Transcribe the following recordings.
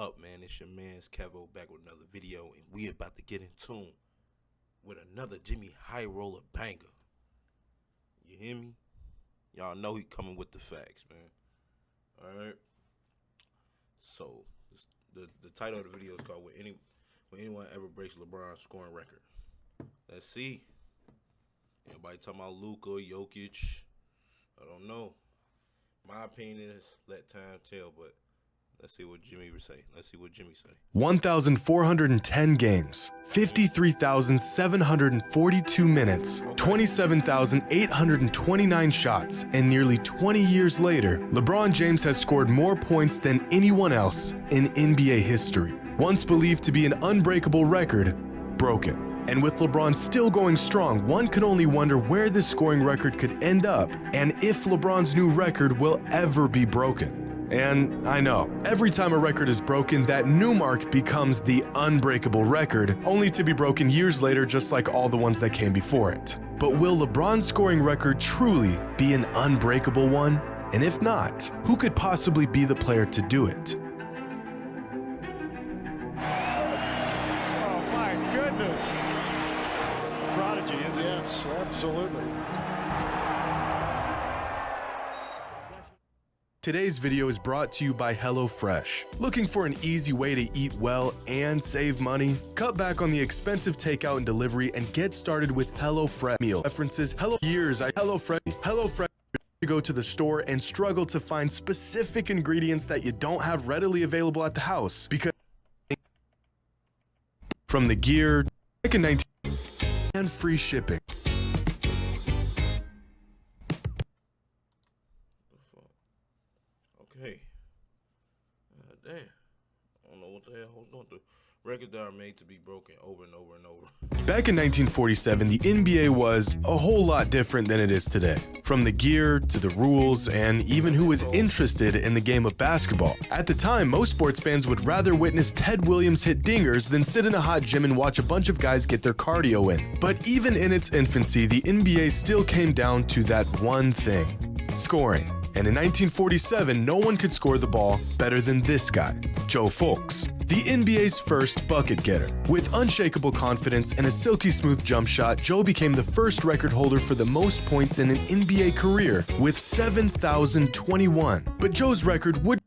up, man? It's your man's Kevo back with another video, and we about to get in tune with another Jimmy High Roller banger. You hear me? Y'all know he coming with the facts, man. Alright? So, the title of the video is called When Anyone Ever Breaks LeBron's Scoring Record. Let's see. Everybody talking about Luka, Jokic. I don't know. My opinion is let time tell, but let's see what Jimmy would say. 1,410 games, 53,742 minutes, 27,829 shots, and nearly 20 years later, LeBron James has scored more points than anyone else in NBA history. Once believed to be an unbreakable record, broken. And with LeBron still going strong, one can only wonder where this scoring record could end up and if LeBron's new record will ever be broken. And I know, every time a record is broken, that new mark becomes the unbreakable record, only to be broken years later just like all the ones that came before it. But will LeBron's scoring record truly be an unbreakable one? And if not, who could possibly be the player to do it? Oh my goodness! Prodigy, isn't it? Yes, absolutely. Today's video is brought to you by HelloFresh. Looking for an easy way to eat well and save money? Cut back on the expensive takeout and delivery and get started with HelloFresh meal. References HelloFresh to go to the store and struggle to find specific ingredients that you don't have readily available at the house because from the gear, back in 19 and free shipping. Okay. Damn. I don't know what the hell I was going through. Records that are made to be broken over and over and over. Back in 1947, the NBA was a whole lot different than it is today. From the gear to the rules and even who was interested in the game of basketball. At the time, most sports fans would rather witness Ted Williams hit dingers than sit in a hot gym and watch a bunch of guys get their cardio in. But even in its infancy, the NBA still came down to that one thing: scoring. And in 1947, no one could score the ball better than this guy, Joe Fulks, the NBA's first bucket getter. With unshakable confidence and a silky smooth jump shot, Joe became the first record holder for the most points in an NBA career with 7,021. But Joe's record wouldn't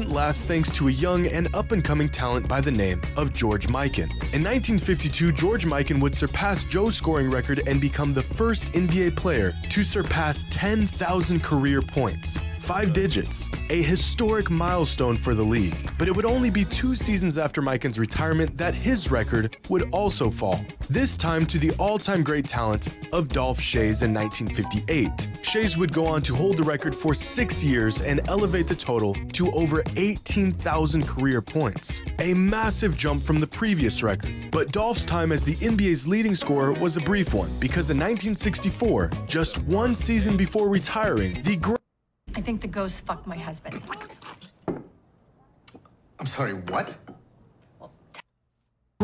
last thanks to a young and up-and-coming talent by the name of George Mikan. In 1952, George Mikan would surpass Joe's scoring record and become the first NBA player to surpass 10,000 career points. 5 digits, a historic milestone for the league. But it would only be 2 seasons after Mikan's retirement that his record would also fall. This time to the all-time great talent of Dolph Schayes in 1958. Schayes would go on to hold the record for 6 years and elevate the total to over 18,000 career points. A massive jump from the previous record. But Dolph's time as the NBA's leading scorer was a brief one, because in 1964, just 1 season before retiring, I think the ghost fucked my husband. I'm sorry, what?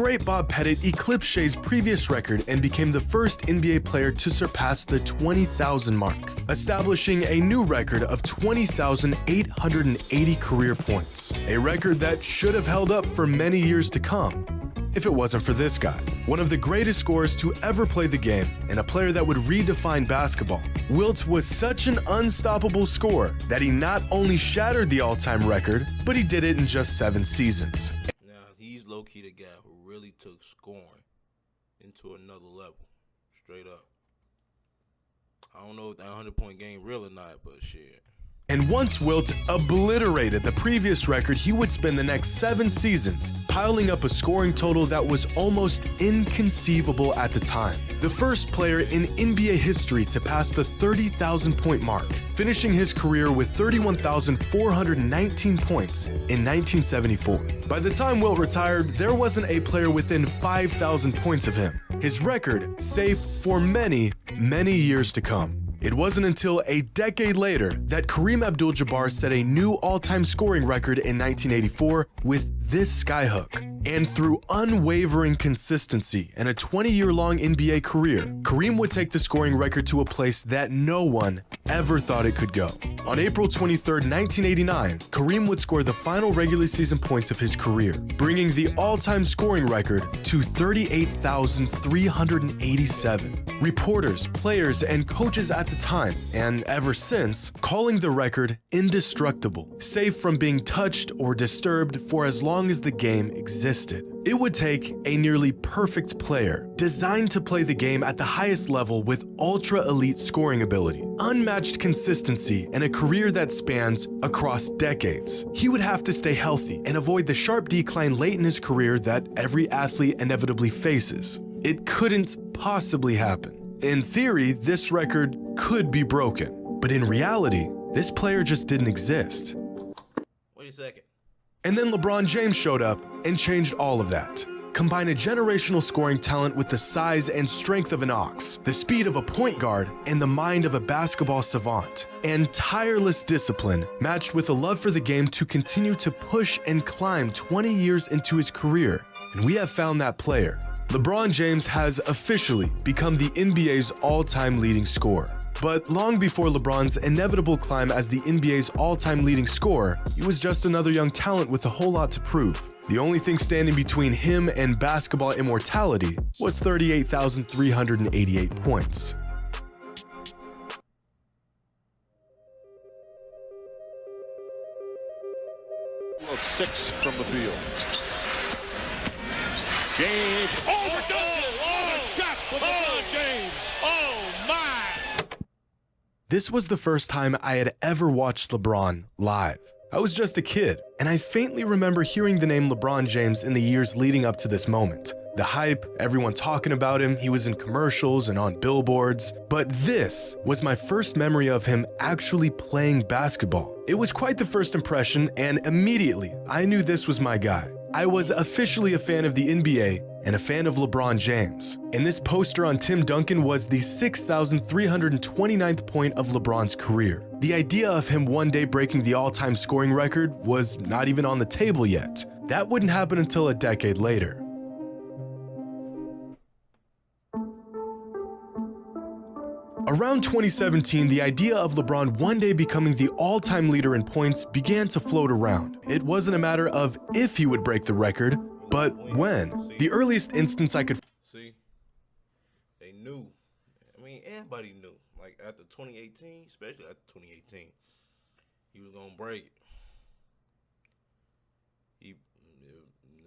great Bob Pettit eclipsed Shay's previous record and became the first NBA player to surpass the 20,000 mark, establishing a new record of 20,880 career points, a record that should have held up for many years to come if it wasn't for this guy, one of the greatest scorers to ever play the game and a player that would redefine basketball. Wilt was such an unstoppable scorer that he not only shattered the all-time record, but he did it in just 7 seasons. Now, he's low-key the guy who really took scoring into another level, straight up. I don't know if that 100-point game real or not, but shit. And once Wilt obliterated the previous record, he would spend the next 7 seasons piling up a scoring total that was almost inconceivable at the time. The first player in NBA history to pass the 30,000-point mark, finishing his career with 31,419 points in 1974. By the time Wilt retired, there wasn't a player within 5,000 points of him. His record safe for many, many years to come. It wasn't until a decade later that Kareem Abdul-Jabbar set a new all-time scoring record in 1984 with this skyhook. And through unwavering consistency and a 20-year-long NBA career, Kareem would take the scoring record to a place that no one ever thought it could go. On April 23, 1989, Kareem would score the final regular season points of his career, bringing the all-time scoring record to 38,387. Reporters, players, and coaches at the time, and ever since, calling the record indestructible, safe from being touched or disturbed for as long as the game existed. It would take a nearly perfect player, designed to play the game at the highest level with ultra-elite scoring ability, unmatched consistency, and a career that spans across decades. He would have to stay healthy and avoid the sharp decline late in his career that every athlete inevitably faces. It couldn't possibly happen. In theory, this record could be broken, but in reality, this player just didn't exist. Wait a second. And then LeBron James showed up and changed all of that. Combine a generational scoring talent with the size and strength of an ox, the speed of a point guard, and the mind of a basketball savant, and tireless discipline matched with a love for the game to continue to push and climb 20 years into his career. And we have found that player. LeBron James has officially become the NBA's all-time leading scorer. But long before LeBron's inevitable climb as the NBA's all-time leading scorer, he was just another young talent with a whole lot to prove. The only thing standing between him and basketball immortality was 38,388 points. Of 6 from the field. James. Oh, my God! Oh, a shot for LeBron James. Oh, my! This was the first time I had ever watched LeBron live. I was just a kid, and I faintly remember hearing the name LeBron James in the years leading up to this moment. The hype, everyone talking about him, he was in commercials and on billboards. But this was my first memory of him actually playing basketball. It was quite the first impression, and immediately I knew this was my guy. I was officially a fan of the NBA and a fan of LeBron James. And this poster on Tim Duncan was the 6,329th point of LeBron's career. The idea of him one day breaking the all-time scoring record was not even on the table yet. That wouldn't happen until a decade later. Around 2017, the idea of LeBron one day becoming the all-time leader in points began to float around. It wasn't a matter of if he would break the record, but when. The earliest instance I could See, they knew. I mean, everybody knew. Like after 2018, especially after 2018, he was gonna break it.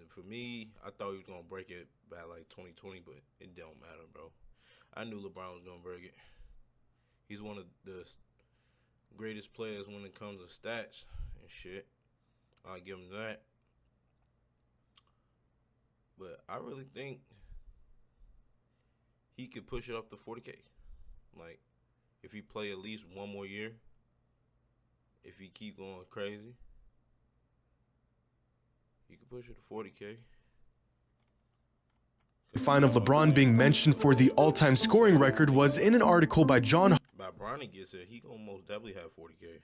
For me, I thought he was gonna break it by like 2020, but it don't matter, bro. I knew LeBron was gonna break it. He's one of the greatest players when it comes to stats and shit. I'll give him that. But I really think he could push it up to 40K. Like, if he play at least one more year, if he keep going crazy, he could push it to 40K. find of LeBron being mentioned for the all-time scoring record was in an article by John By Bronny gets it, he gonna most definitely have 40K.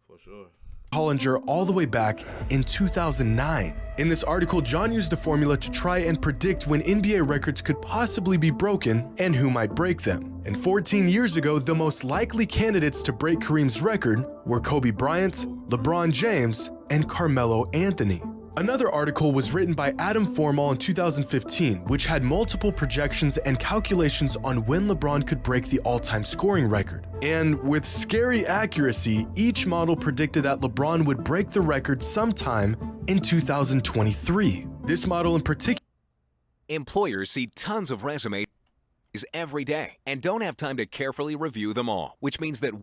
For sure. Hollinger all the way back in 2009. In this article, John used a formula to try and predict when NBA records could possibly be broken and who might break them. And 14 years ago, the most likely candidates to break Kareem's record were Kobe Bryant, LeBron James, and Carmelo Anthony. Another article was written by Adam Formal in 2015, which had multiple projections and calculations on when LeBron could break the all-time scoring record. And with scary accuracy, each model predicted that LeBron would break the record sometime in 2023. This model in particular Employers see tons of resumes every day and don't have time to carefully review them all, which means that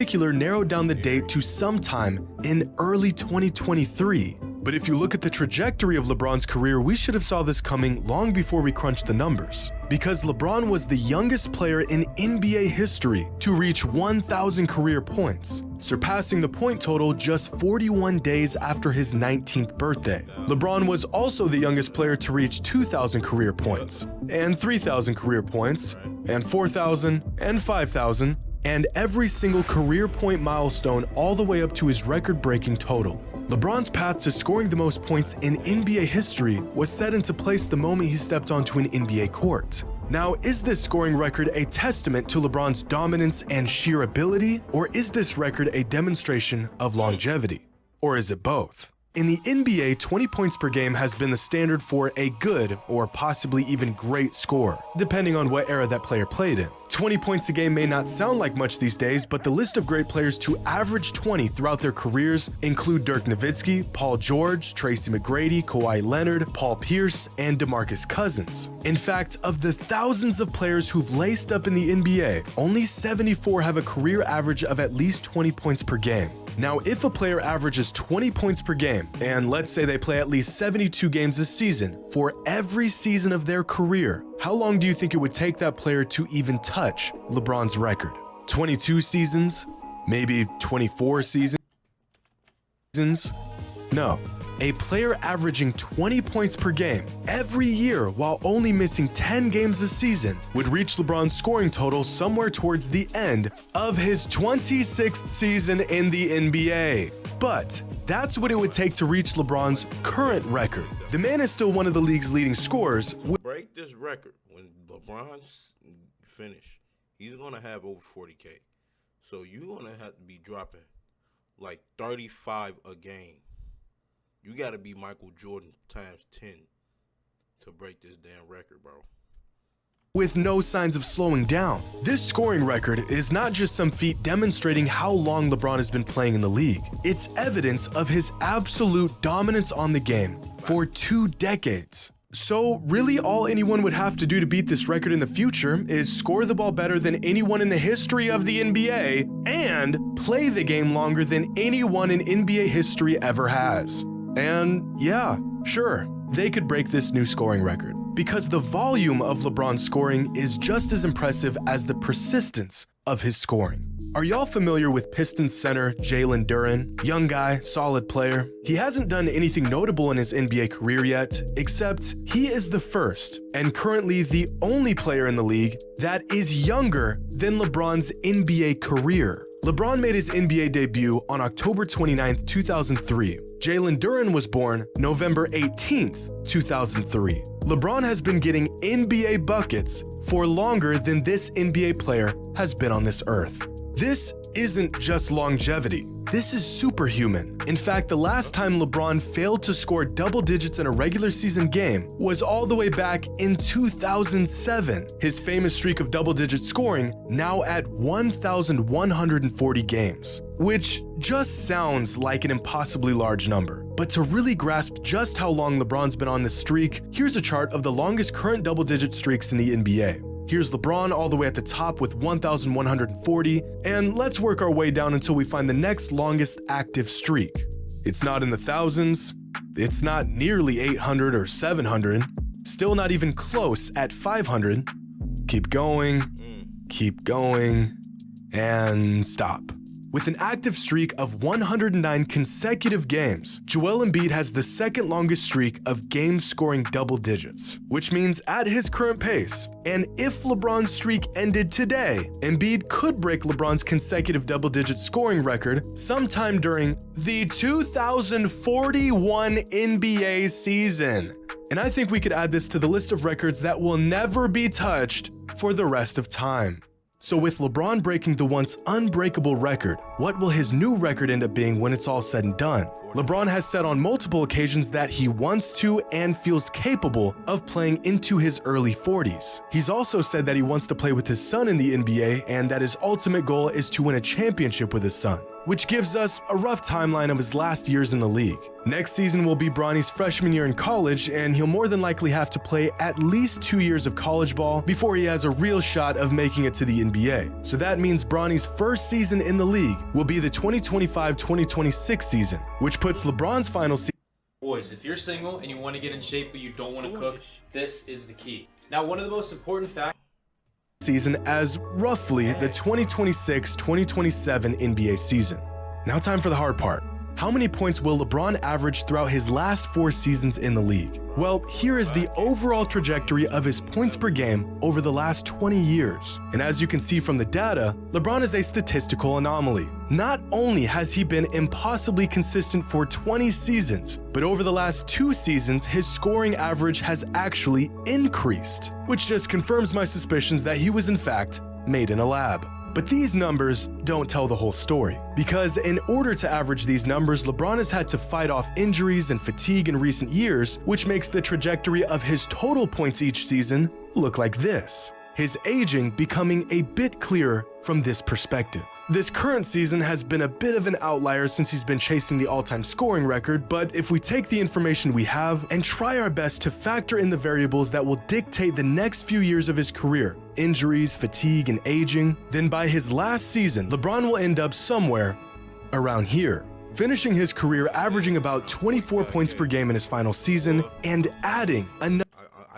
narrowed down the date to sometime in early 2023. But if you look at the trajectory of LeBron's career, we should have saw this coming long before we crunched the numbers. Because LeBron was the youngest player in NBA history to reach 1,000 career points, surpassing the point total just 41 days after his 19th birthday. LeBron was also the youngest player to reach 2,000 career points, and 3,000 career points, and 4,000, and 5,000, and every single career point milestone all the way up to his record-breaking total. LeBron's path to scoring the most points in NBA history was set into place the moment he stepped onto an NBA court. Now, is this scoring record a testament to LeBron's dominance and sheer ability, or is this record a demonstration of longevity? Or is it both? In the NBA, 20 points per game has been the standard for a good or possibly even great score, depending on what era that player played in. 20 points a game may not sound like much these days, but the list of great players to average 20 throughout their careers include Dirk Nowitzki, Paul George, Tracy McGrady, Kawhi Leonard, Paul Pierce, and DeMarcus Cousins. In fact, of the thousands of players who've laced up in the NBA, only 74 have a career average of at least 20 points per game. Now, if a player averages 20 points per game, and let's say they play at least 72 games a season, for every season of their career, how long do you think it would take that player to even touch LeBron's record? 22 seasons? Maybe 24 seasons? No. A player averaging 20 points per game every year while only missing 10 games a season would reach LeBron's scoring total somewhere towards the end of his 26th season in the NBA. But that's what it would take to reach LeBron's current record. The man is still one of the league's leading scorers. Break this record when LeBron's finished. He's gonna have over 40K. So you're gonna have to be dropping like 35 a game. You got to be Michael Jordan times 10 to break this damn record, bro. With no signs of slowing down. This scoring record is not just some feat demonstrating how long LeBron has been playing in the league. It's evidence of his absolute dominance on the game for 2 decades. So really all anyone would have to do to beat this record in the future is score the ball better than anyone in the history of the NBA and play the game longer than anyone in NBA history ever has. And yeah, sure, they could break this new scoring record because the volume of LeBron's scoring is just as impressive as the persistence of his scoring. Are y'all familiar with Pistons center Jalen Duren? Young guy, solid player. He hasn't done anything notable in his NBA career yet, except he is the first and currently the only player in the league that is younger than LeBron's NBA career. LeBron made his NBA debut on October 29, 2003. Jalen Duren was born November 18, 2003. LeBron has been getting NBA buckets for longer than this NBA player has been on this earth. This isn't just longevity. This is superhuman. In fact, the last time LeBron failed to score double digits in a regular season game was all the way back in 2007. His famous streak of double-digit scoring now at 1,140 games, which just sounds like an impossibly large number. But to really grasp just how long LeBron's been on this streak, here's a chart of the longest current double-digit streaks in the NBA. Here's LeBron all the way at the top with 1,140, and let's work our way down until we find the next longest active streak. It's not in the thousands, it's not nearly 800 or 700, still not even close at 500. Keep going, and stop. With an active streak of 109 consecutive games, Joel Embiid has the second longest streak of games scoring double digits, which means at his current pace, and if LeBron's streak ended today, Embiid could break LeBron's consecutive double-digit scoring record sometime during the 2041 NBA season. And I think we could add this to the list of records that will never be touched for the rest of time. So with LeBron breaking the once unbreakable record, what will his new record end up being when it's all said and done? LeBron has said on multiple occasions that he wants to and feels capable of playing into his early 40s. He's also said that he wants to play with his son in the NBA and that his ultimate goal is to win a championship with his son, which gives us a rough timeline of his last years in the league. Next season will be Bronny's freshman year in college, and he'll more than likely have to play at least 2 years of college ball before he has a real shot of making it to the NBA. So that means Bronny's first season in the league will be the 2025-2026 season, which puts LeBron's final season. Boys, if you're single and you want to get in shape but you don't want to cook, this is the key. Now, one of the most important factors season as roughly the 2026-2027 NBA season. Now time for the hard part. How many points will LeBron average throughout his last 4 seasons in the league? Well, here is the overall trajectory of his points per game over the last 20 years. And as you can see from the data, LeBron is a statistical anomaly. Not only has he been impossibly consistent for 20 seasons, but over the last 2 seasons, his scoring average has actually increased, which just confirms my suspicions that he was in fact made in a lab. But these numbers don't tell the whole story, because in order to average these numbers, LeBron has had to fight off injuries and fatigue in recent years, which makes the trajectory of his total points each season look like this. His aging becoming a bit clearer from this perspective. This current season has been a bit of an outlier since he's been chasing the all-time scoring record, but if we take the information we have and try our best to factor in the variables that will dictate the next few years of his career, injuries, fatigue, and aging, then by his last season, LeBron will end up somewhere around here, finishing his career averaging about 24 points per game in his final season and adding I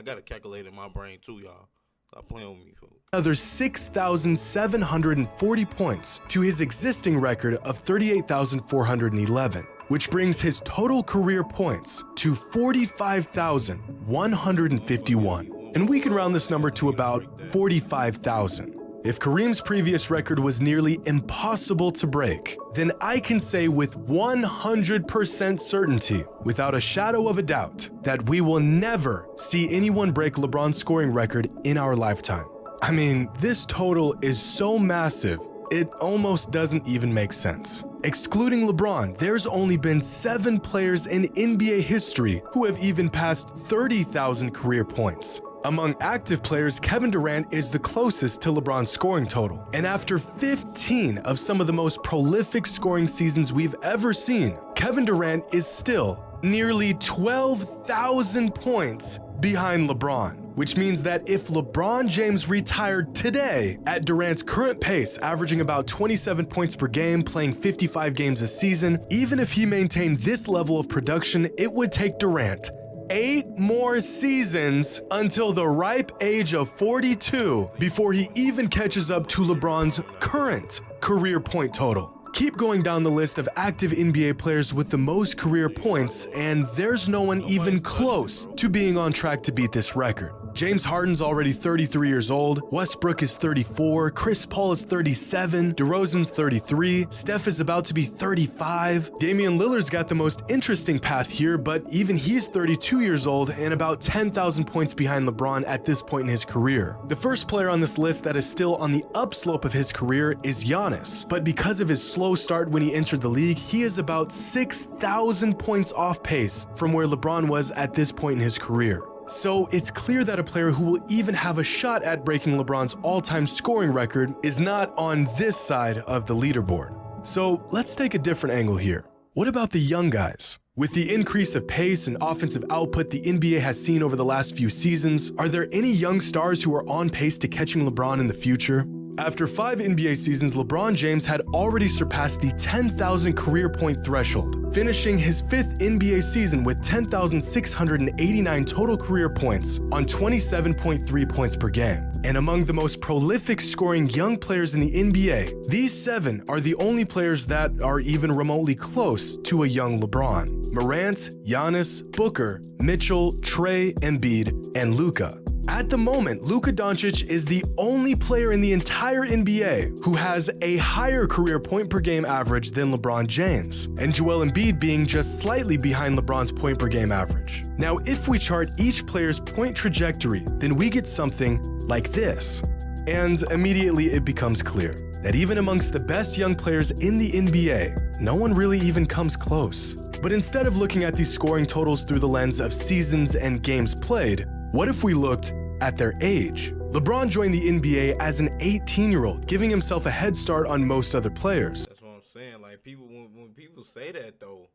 got a calculator in my brain too, y'all. Stop playing with me, folks. another 6,740 points to his existing record of 38,411, which brings his total career points to 45,151. And we can round this number to about 45,000. If Kareem's previous record was nearly impossible to break, then I can say with 100% certainty, without a shadow of a doubt, that we will never see anyone break LeBron's scoring record in our lifetime. I mean, this total is so massive, it almost doesn't even make sense. Excluding LeBron, there's only been 7 players in NBA history who have even passed 30,000 career points. Among active players, Kevin Durant is the closest to LeBron's scoring total. And after 15 of some of the most prolific scoring seasons we've ever seen, Kevin Durant is still nearly 12,000 points behind LeBron, which means that if LeBron James retired today at Durant's current pace, averaging about 27 points per game, playing 55 games a season, even if he maintained this level of production, it would take Durant 8 more seasons until the ripe age of 42 before he even catches up to LeBron's current career point total. Keep going down the list of active NBA players with the most career points, and there's no one even close to being on track to beat this record. James Harden's already 33 years old, Westbrook is 34, Chris Paul is 37, DeRozan's 33, Steph is about to be 35. Damian Lillard's got the most interesting path here, but even he's 32 years old and about 10,000 points behind LeBron at this point in his career. The first player on this list that is still on the upslope of his career is Giannis, but because of his slow start when he entered the league, he is about 6,000 points off pace from where LeBron was at this point in his career. So it's clear that a player who will even have a shot at breaking LeBron's all-time scoring record is not on this side of the leaderboard. So let's take a different angle here. What about the young guys? With the increase of pace and offensive output the NBA has seen over the last few seasons, are there any young stars who are on pace to catching LeBron in the future? After 5 NBA seasons, LeBron James had already surpassed the 10,000 career point threshold, finishing his 5th NBA season with 10,689 total career points on 27.3 points per game. And among the most prolific scoring young players in the NBA, these 7 are the only players that are even remotely close to a young LeBron: Morant, Giannis, Booker, Mitchell, Trey, Embiid, and Luka. At the moment, Luka Doncic is the only player in the entire NBA who has a higher career point per game average than LeBron James, and Joel Embiid being just slightly behind LeBron's point per game average. Now, if we chart each player's point trajectory, then we get something like this. And immediately it becomes clear that even amongst the best young players in the NBA, no one really even comes close. But instead of looking at these scoring totals through the lens of seasons and games played, what if we looked at their age? LeBron joined the NBA as an 18-year-old, giving himself a head start on most other players. That's what I'm saying. Like, people, when people say that though,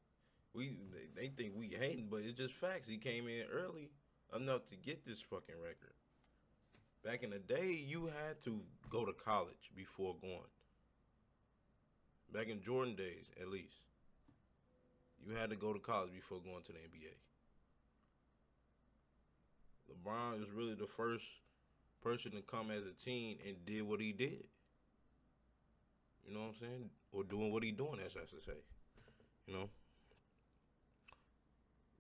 they think we hating, but it's just facts. He came in early enough to get this fucking record. Back in the day, you had to go to college before going. Back in Jordan days, at least, you had to go to college before going to the NBA. LeBron is really the first person to come as a teen and did what he did. You know what I'm saying? Or doing what he doing, as I should say. You know?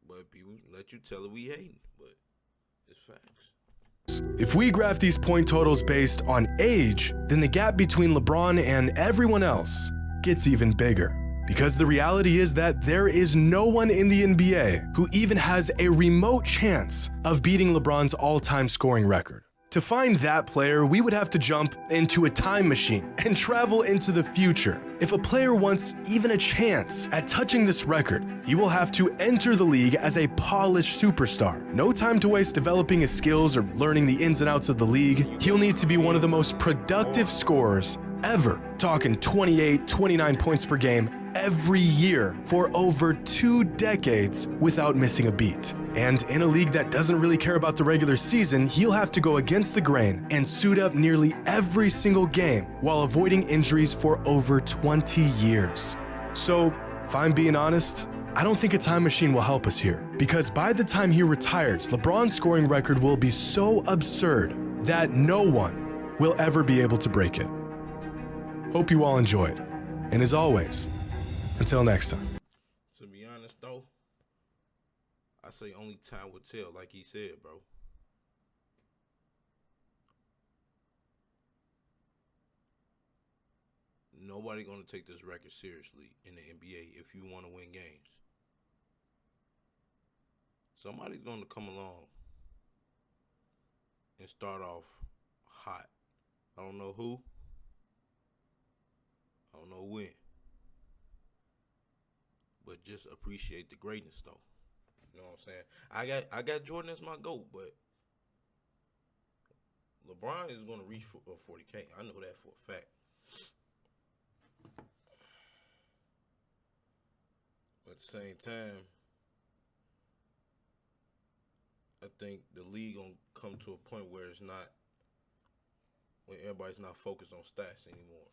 But people let you tell it we hating, but it's facts. If we graph these point totals based on age, then the gap between LeBron and everyone else gets even bigger. Because the reality is that there is no one in the NBA who even has a remote chance of beating LeBron's all-time scoring record. To find that player, we would have to jump into a time machine and travel into the future. If a player wants even a chance at touching this record, he will have to enter the league as a polished superstar. No time to waste developing his skills or learning the ins and outs of the league. He'll need to be one of the most productive scorers ever, talking 28, 29 points per game every year for over 2 decades without missing a beat. And in a league that doesn't really care about the regular season, he'll have to go against the grain and suit up nearly every single game while avoiding injuries for over 20 years. So, if I'm being honest, I don't think a time machine will help us here, because by the time he retires, LeBron's scoring record will be so absurd that no one will ever be able to break it. Hope you all enjoyed. And as always, until next time. To be honest, though, I say only time will tell, like he said, bro. Nobody gonna take this record seriously in the NBA if you want to win games. Somebody's gonna come along and start off hot. I don't know who. I don't know when. But just appreciate the greatness, though. You know what I'm saying? I got Jordan as my GOAT, but LeBron is going to reach for 40K. I know that for a fact. But at the same time, I think the league going to come to a point where everybody's not focused on stats anymore.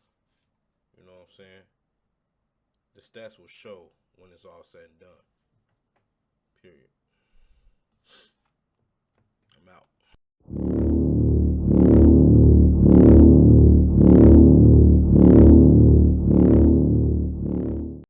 You know what I'm saying? The stats will show when it's all said and done. Period.